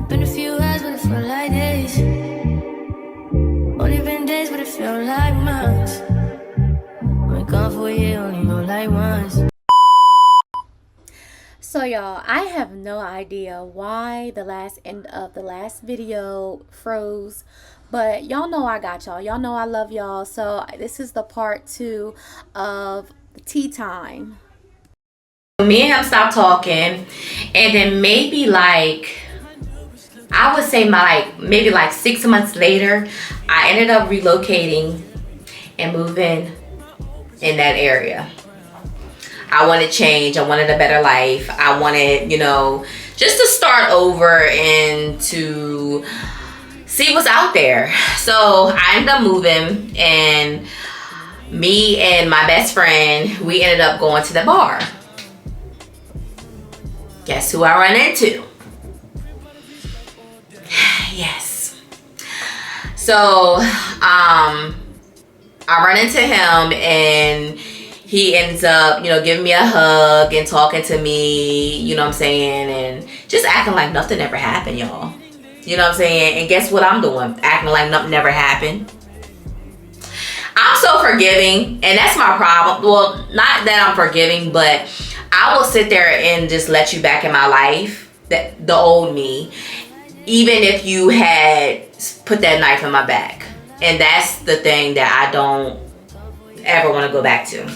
Been a few hours, but it felt like days. Only been days, but it felt like months. Been gone for a year, only know like once. So y'all, I have no idea why the end of the last video froze, but y'all know I got y'all. Y'all know I love y'all. So this is the part 2 of tea time. Me and him stopped talking, and then maybe I would say maybe 6 months later, I ended up relocating and moving in that area. I wanted change. I wanted a better life. I wanted, just to start over and to see what's out there. So I ended up moving, and me and my best friend, we ended up going to the bar. Guess who I run into? Yes. So, I run into him, and he ends up, giving me a hug and talking to me, you know what I'm saying, and just acting like nothing ever happened, y'all. You know what I'm saying? And guess what I'm doing? Acting like nothing ever happened. I'm so forgiving, and that's my problem. Well, not that I'm forgiving, but I will sit there and just let you back in my life, the old me, even if you had put that knife in my back. And that's the thing that I don't ever want to go back to.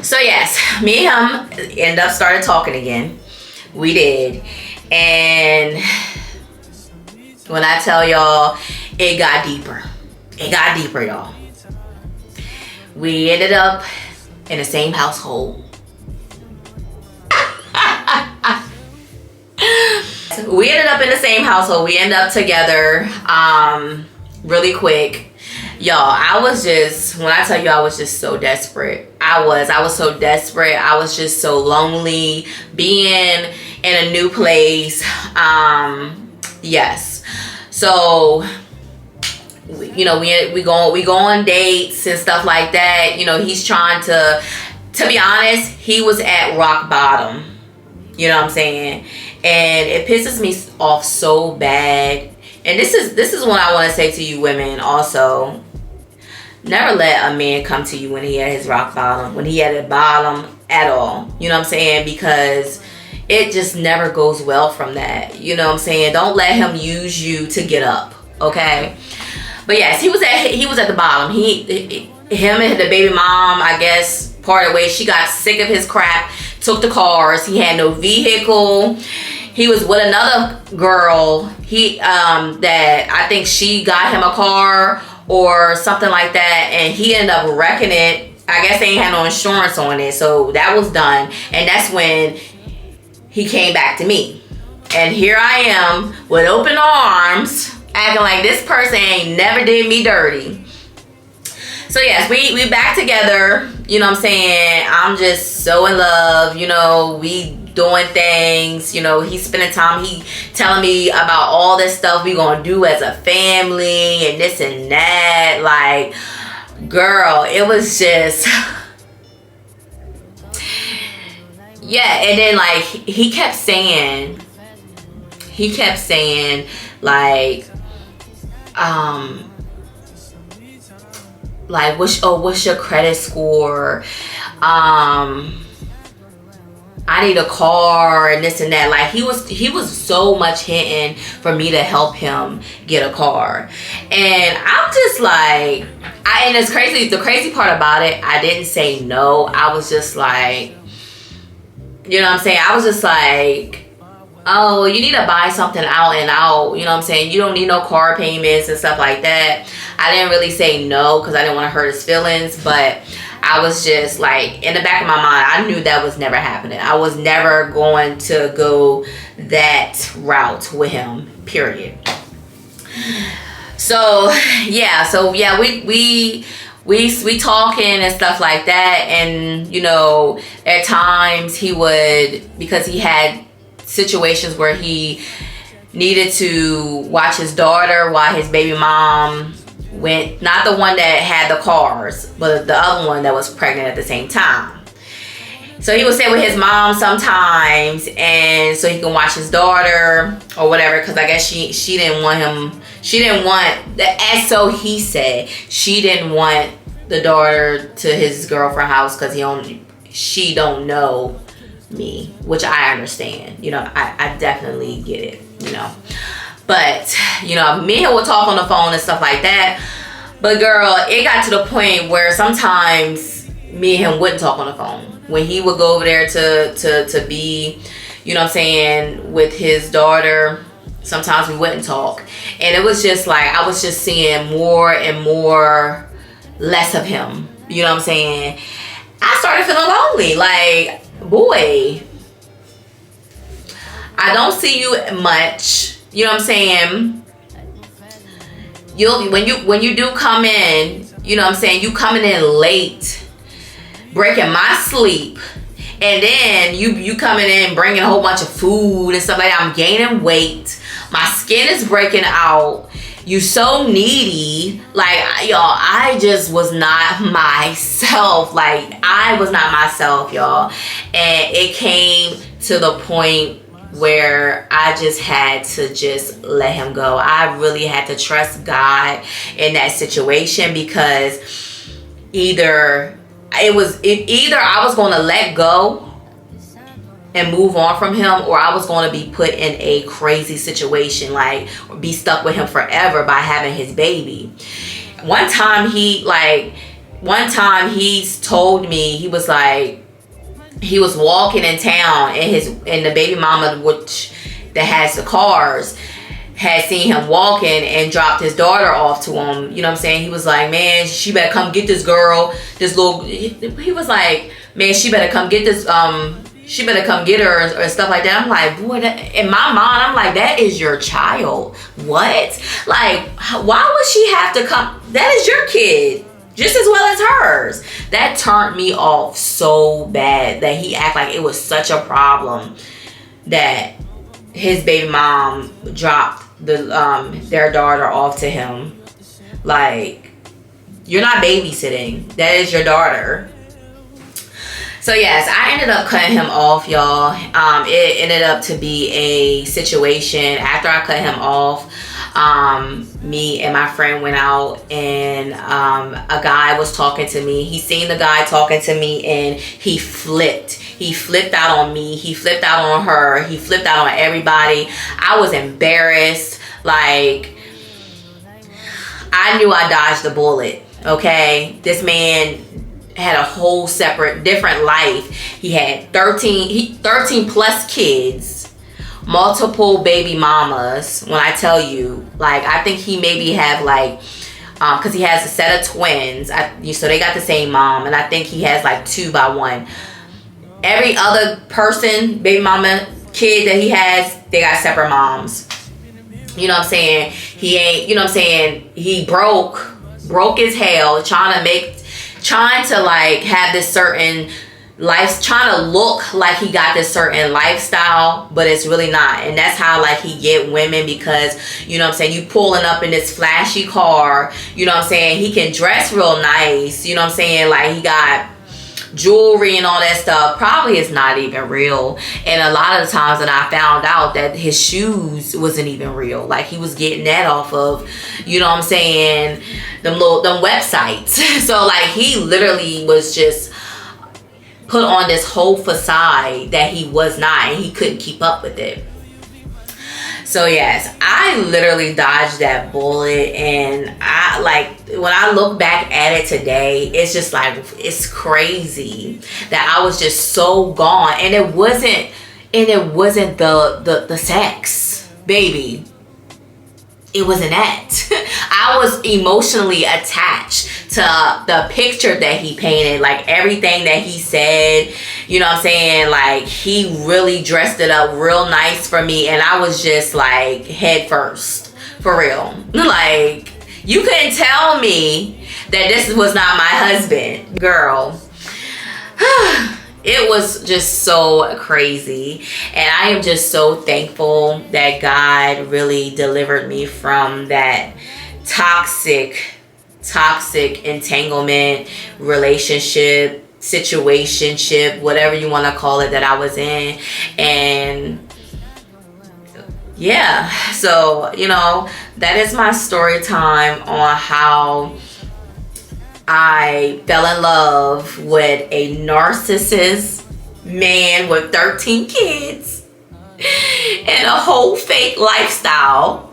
So yes, me and him ended up started talking again. We did. And when I tell y'all, it got deeper. It got deeper, y'all. We ended up in the same household. We ended up in the same household. We ended up together really quick. Y'all, I was just, when I tell you I was just so desperate. I was so desperate. I was just so lonely being in a new place. Yes. So we go on dates and stuff like that. He's trying to be honest, he was at rock bottom. You know what I'm saying? And it pisses me off so bad. And this is what I want to say to you women also. Never let a man come to you when he at his rock bottom, when he at a bottom at all. You know what I'm saying? Because it just never goes well from that. You know what I'm saying? Don't let him use you to get up, okay? But yes, he was at the bottom. Him and the baby mom, I guess, parted ways. She got sick of his crap, took the cars. He had no vehicle. He was with another girl. That I think she got him a car or something like that, and he ended up wrecking it. I guess they ain't had no insurance on it, so that was done. And that's when he came back to me. And here I am with open arms, acting like this person ain't never did me dirty. So yes, we back together. You know what I'm saying? I'm just so in love. We doing things. He's spending time. He telling me about all this stuff we gonna do as a family and this and that. Like, girl, it was just yeah. And then he kept saying what's your credit score? I need a car and this and that. Like, he was so much hinting for me to help him get a car. And I'm just like, and it's crazy. The crazy part about it, I didn't say no. I was just like, you know what I'm saying? I was just like, oh, you need to buy something out and out. You know what I'm saying? You don't need no car payments and stuff like that. I didn't really say no because I didn't want to hurt his feelings, but I was just like, in the back of my mind, I knew that was never happening. I was never going to go that route with him, period. So yeah, we talking and stuff like that. And at times he would, because he had situations where he needed to watch his daughter while his baby mom went, not the one that had the cars, but the other one that was pregnant at the same time. So he would stay with his mom sometimes, and so he can watch his daughter or whatever. Because I guess she didn't want him. She didn't want the. And so he said she didn't want the daughter to his girlfriend house because she don't know me, which I understand. You know, I definitely get it. You know, but you know, me and him would talk on the phone and stuff like that. But girl, it got to the point where sometimes me and him wouldn't talk on the phone. When he would go over there to be, you know what I'm saying, with his daughter, sometimes we wouldn't talk. And it was just like, I was just seeing more and more less of him. You know what I'm saying? I started feeling lonely. Like, boy, I don't see you much. You know what I'm saying? When you do come in, you know what I'm saying, you coming in late, breaking my sleep, and then you coming in bringing a whole bunch of food and stuff like that. I'm gaining weight, my skin is breaking out, you so needy. Like, y'all, I just was not myself. Like, I was not myself, y'all. And it came to the point where I just had to just let him go. I really had to trust God in that situation, because either I was going to let go and move on from him, or I was going to be put in a crazy situation, like be stuck with him forever by having his baby. One time he's told me, he was like, he was walking in town, and the baby mama, which that has the cars, had seen him walking and dropped his daughter off to him. You know what I'm saying? He was like, man, she better come get this girl, this little. He was like, man, she better come get this. She better come get her, or stuff like that. I'm like, boy, in my mind, I'm like, that is your child. What? Like, why would she have to come? That is your kid, just as well as hers. That turned me off so bad, that he act like it was such a problem that his baby mom dropped their daughter off to him. Like, you're not babysitting. That is your daughter. So yes, I ended up cutting him off, y'all. It ended up to be a situation after I cut him off. Me and my friend went out, and a guy was talking to me. He seen the guy talking to me, and he flipped. He flipped out on me. He flipped out on her. He flipped out on everybody. I was embarrassed. Like, I knew I dodged the bullet. Okay, this man had a whole separate, different life. He had 13 plus kids, multiple baby mamas. When I tell you, like, I think he maybe have like, because he has a set of twins, so they got the same mom, and I think he has like 2 by 1. Every other person, baby mama, kid that he has, they got separate moms. You know what I'm saying? He ain't, you know what I'm saying? He broke as hell, trying to like have this certain life, trying to look like he got this certain lifestyle, but it's really not. And that's how like he get women, because, you know what I'm saying, you pulling up in this flashy car, you know what I'm saying, he can dress real nice, you know what I'm saying, like he got jewelry and all that stuff. Probably it's not even real. And a lot of the times that I found out that his shoes wasn't even real. Like, he was getting that off of, you know what I'm saying, them websites. So like, he literally was just put on this whole facade that he was not, and he couldn't keep up with it. So yes, I literally dodged that bullet, and I, like, when I look back at it today, it's just like, it's crazy that I was just so gone. And it wasn't the sex, baby. It wasn't that. I was emotionally attached to the picture that he painted, like everything that he said, you know what I'm saying? Like, he really dressed it up real nice for me, and I was just like head first, for real. Like, you couldn't tell me that this was not my husband, girl. It was just so crazy, and I am just so thankful that God really delivered me from that toxic entanglement relationship. situationship, whatever you want to call it, that I was in. And yeah, so you know, that is my story time on how I fell in love with a narcissist man with 13 kids and a whole fake lifestyle.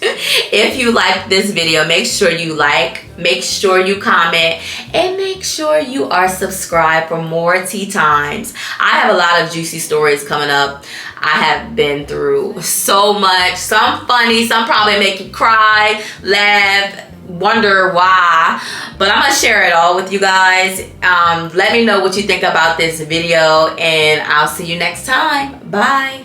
If you like this video, make sure you like, make sure you comment, and make sure you are subscribed for more tea times. I have a lot of juicy stories coming up. I have been through so much, some funny, some probably make you cry, laugh, wonder why, but I'm gonna share it all with you guys. Let me know what you think about this video, and I'll see you next time. Bye.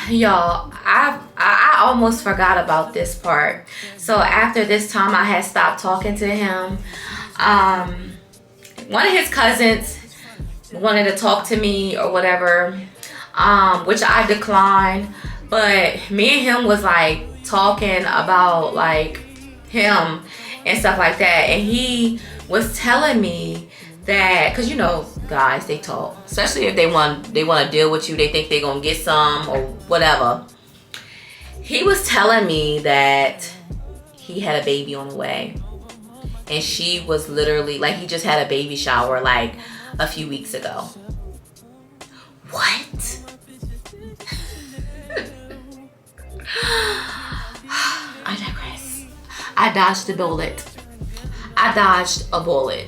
Y'all, I almost forgot about this part. So after this time I had stopped talking to him, one of his cousins wanted to talk to me or whatever, which I declined. But me and him was like talking about like him and stuff like that, and he was telling me that, because you know guys, they talk, especially if they want to deal with you, they think they're gonna get some or whatever. He was telling me that he had a baby on the way, and she was literally like, he just had a baby shower like a few weeks ago. What? I digress. I dodged a bullet. I dodged a bullet.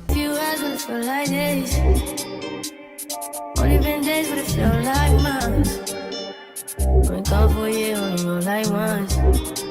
Few hours but it feel like days. Only been days but it feel like months. Been gone for a year, only roll like once.